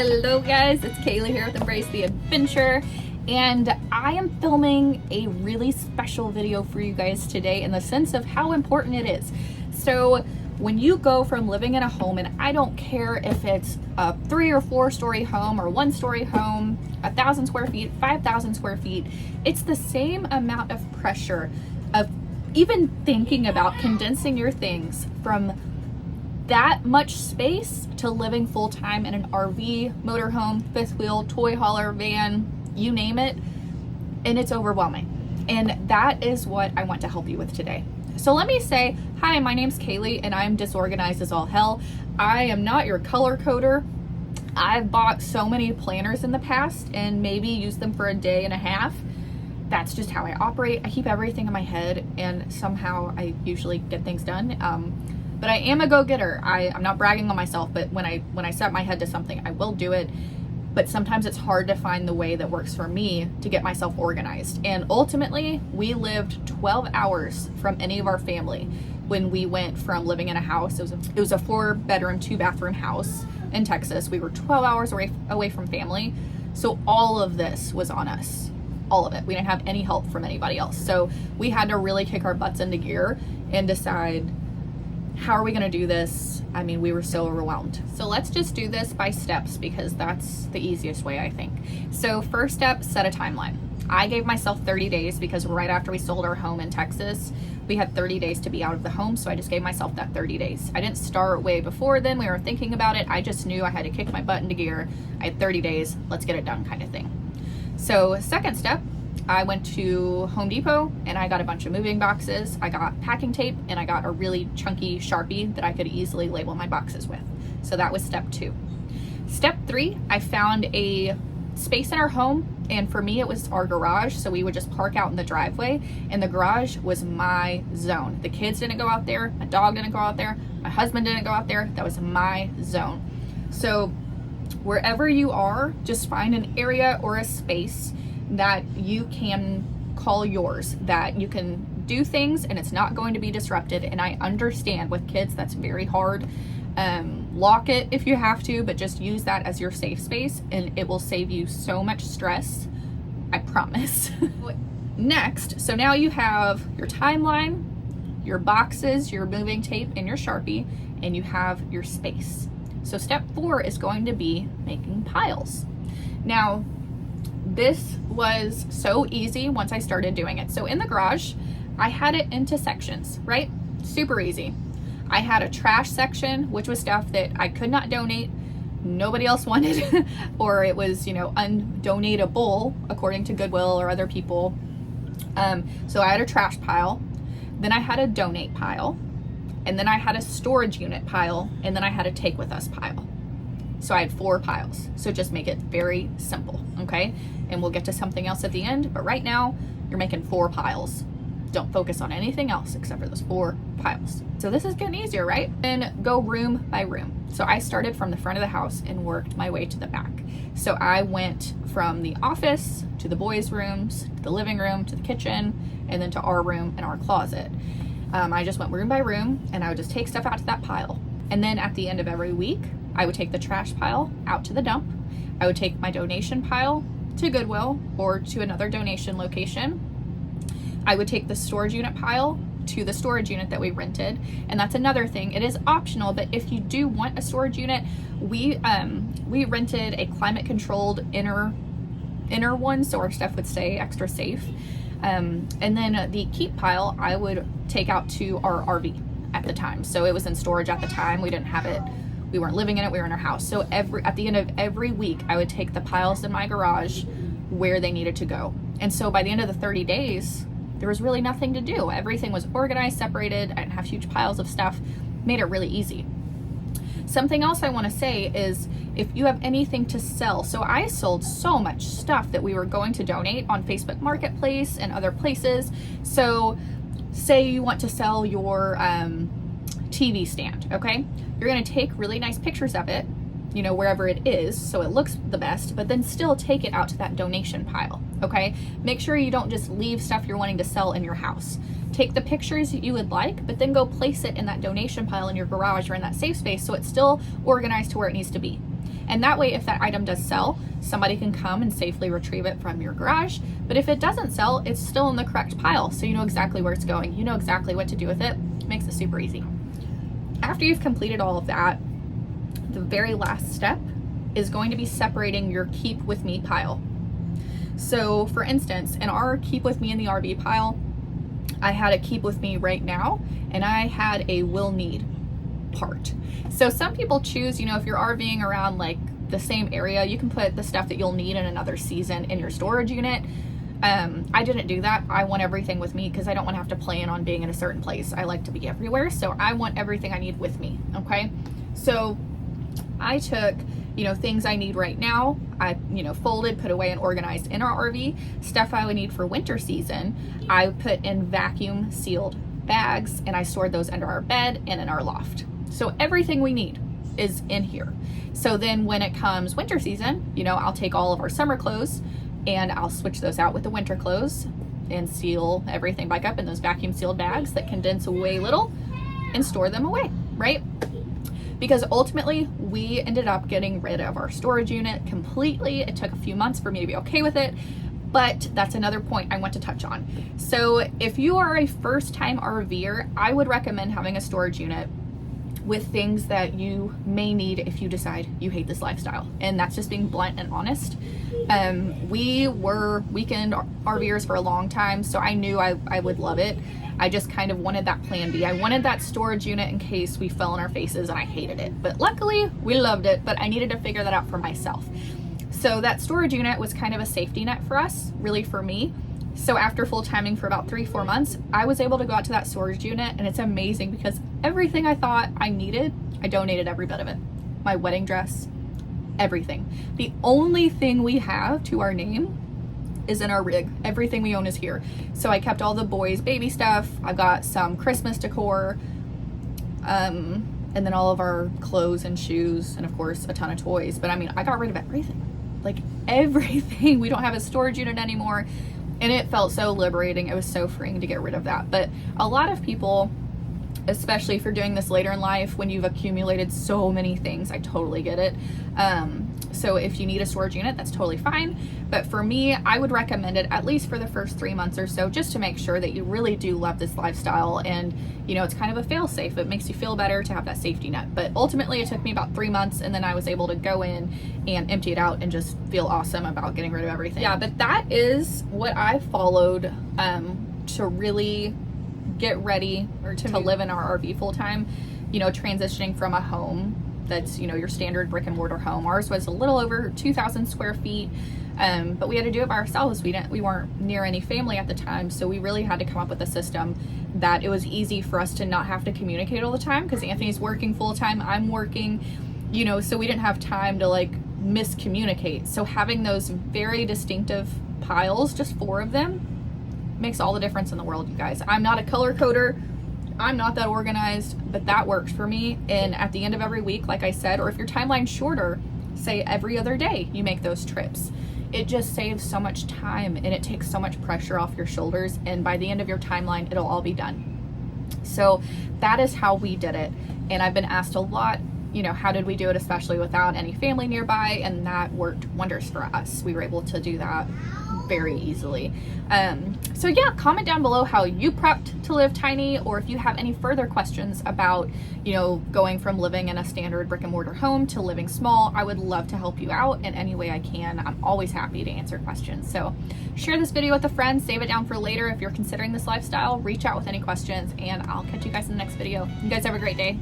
Hello guys, it's Kaylee here with Embrace the Adventure, and I am filming a really special video for you guys today in the sense of how important it is. So when you go from living in a home, and I don't care if it's a 3 or 4 story home or 1 story home, 1,000 square feet, 5,000 square feet, it's the same amount of pressure of even thinking about condensing your things from that much space to living full-time in an RV, motorhome, fifth wheel, toy hauler, van, you name it, and it's overwhelming. And that is what I want to help you with today. So let me say, hi, my name's Kaylee and I'm disorganized as all hell. I am not your color coder. I've bought so many planners in the past and maybe used them for a day and a half. That's just how I operate. I keep everything in my head and somehow I usually get things done. But I am a go-getter. I'm not bragging on myself, but when I set my head to something, I will do it. But sometimes it's hard to find the way that works for me to get myself organized. And ultimately, we lived 12 hours from any of our family when we went from living in a house. It was a 4-bedroom, 2-bathroom house in Texas. We were 12 hours away from family. So all of this was on us. All of it. We didn't have any help from anybody else. So we had to really kick our butts into gear and decide, how are we going to do this? I mean, we were so overwhelmed. So let's just do this by steps because that's the easiest way, I think. So first step, set a timeline. I gave myself 30 days because right after we sold our home in Texas, we had 30 days to be out of the home. So I just gave myself that 30 days. I didn't start way before then. We were thinking about it. I just knew I had to kick my butt into gear. I had 30 days. Let's get it done kind of thing. So second step, I went to Home Depot and I got a bunch of moving boxes. I got packing tape and I got a really chunky Sharpie that I could easily label my boxes with. So that was step 2. Step 3, I found a space in our home, and for me it was our garage. So we would just park out in the driveway, and the garage was my zone. The kids didn't go out there, my dog didn't go out there, my husband didn't go out there. That was my zone. So wherever you are, just find an area or a space that you can call yours, that you can do things and it's not going to be disrupted. And I understand with kids that's very hard. Lock it if you have to, but just use that as your safe space and it will save you so much stress, I promise. Next, so now you have your timeline, your boxes, your moving tape, and your Sharpie, and you have your space. So step 4 is going to be making piles. Now, this was so easy once I started doing it. So in the garage, I had it into sections, right? Super easy. I had a trash section, which was stuff that I could not donate, nobody else wanted, or it was, undonatable according to Goodwill or other people. So I had a trash pile, then I had a donate pile, and then I had a storage unit pile, and then I had a take with us pile. So I had 4 piles. So just make it very simple, okay? And we'll get to something else at the end, but right now you're making 4 piles. Don't focus on anything else except for those 4 piles. So this is getting easier, right? And go room by room. So I started from the front of the house and worked my way to the back. So I went from the office to the boys' rooms, to the living room, to the kitchen, and then to our room and our closet. I just went room by room and I would just take stuff out to that pile. And then at the end of every week, I would take the trash pile out to the dump. I would take my donation pile to Goodwill or to another donation location. I would take the storage unit pile to the storage unit that we rented. And that's another thing. It is optional, but if you do want a storage unit, we rented a climate controlled inner one, so our stuff would stay extra safe. And then the keep pile, I would take out to our RV at the time. So it was in storage at the time. We didn't have it. We weren't living in it. We were in our house. So at the end of every week, I would take the piles in my garage where they needed to go. And so by the end of the 30 days, there was really nothing to do. Everything was organized, separated. I didn't have huge piles of stuff. Made it really easy. Something else I want to say is if you have anything to sell. So I sold so much stuff that we were going to donate on Facebook Marketplace and other places. So say you want to sell your TV stand, okay? You're going to take really nice pictures of it, wherever it is, so it looks the best, but then still take it out to that donation pile, okay? Make sure you don't just leave stuff you're wanting to sell in your house. Take the pictures you would like, but then go place it in that donation pile in your garage or in that safe space so it's still organized to where it needs to be. And that way, if that item does sell, somebody can come and safely retrieve it from your garage. But if it doesn't sell, it's still in the correct pile. So you know exactly where it's going. You know exactly what to do with it. It makes it super easy. After you've completed all of that, the very last step is going to be separating your keep with me pile. So for instance, in our keep with me in the RV pile, I had a keep with me right now, and I had a will need part. So some people choose, you know, if you're RVing around like the same area, you can put the stuff that you'll need in another season in your storage unit. I didn't do that. I want everything with me because I don't want to have to plan on being in a certain place. I like to be everywhere, so I want everything I need with me, okay? So I took, you know, things I need right now, I, you know, folded, put away, and organized in our RV. Stuff I would need for winter season, I put in vacuum sealed bags, and I stored those under our bed and in our loft. So everything we need is in here. So then when it comes winter season, you know, I'll take all of our summer clothes and I'll switch those out with the winter clothes and seal everything back up in those vacuum sealed bags that condense away little and store them away, right? Because ultimately we ended up getting rid of our storage unit completely. It took a few months for me to be okay with it, but that's another point I want to touch on. So if you are a first time RVer, I would recommend having a storage unit with things that you may need if you decide you hate this lifestyle. And that's just being blunt and honest. We were weekend RVers for a long time, so I knew I would love it. I just kind of wanted that plan B. I wanted that storage unit in case we fell on our faces and I hated it. But luckily, we loved it, but I needed to figure that out for myself. So that storage unit was kind of a safety net for us, really for me. So after full timing for about 3-4 months, I was able to go out to that storage unit, and it's amazing because everything I thought I needed, I donated every bit of it. My wedding dress, everything. The only thing we have to our name is in our rig. Everything we own is here. So I kept all the boys' baby stuff. I've got some Christmas decor, and then all of our clothes and shoes, and of course a ton of toys. But I mean, I got rid of everything, like everything. We don't have a storage unit anymore. And it felt so liberating. It was so freeing to get rid of that. But a lot of people, especially if you're doing this later in life when you've accumulated so many things, I totally get it. So if you need a storage unit, that's totally fine. But for me, I would recommend it at least for the first 3 months or so, just to make sure that you really do love this lifestyle. And, you know, it's kind of a fail safe. It makes you feel better to have that safety net. But ultimately it took me about 3 months, and then I was able to go in and empty it out and just feel awesome about getting rid of everything. Yeah, but that is what I followed to really get ready or to live in our RV full time, you know, transitioning from a home that's, you know, your standard brick and mortar home. Ours was a little over 2,000 square feet, but we had to do it by ourselves. We weren't near any family at the time, so we really had to come up with a system that it was easy for us to not have to communicate all the time, because Anthony's working full time, I'm working, you know, so we didn't have time to like miscommunicate. So having those very distinctive piles, just 4 of them, makes all the difference in the world, you guys. I'm not a color coder, I'm not that organized, but that works for me. And at the end of every week, like I said, or if your timeline's shorter, say every other day you make those trips, it just saves so much time and it takes so much pressure off your shoulders, and by the end of your timeline it'll all be done. So that is how we did it. And I've been asked a lot, you know, how did we do it, especially without any family nearby? And that worked wonders for us. We were able to do that very easily. So yeah, comment down below how you prepped to live tiny, or if you have any further questions about, you know, going from living in a standard brick and mortar home to living small. I would love to help you out in any way I can. I'm always happy to answer questions. So share this video with a friend, save it down for later if you're considering this lifestyle, reach out with any questions, and I'll catch you guys in the next video. You guys have a great day.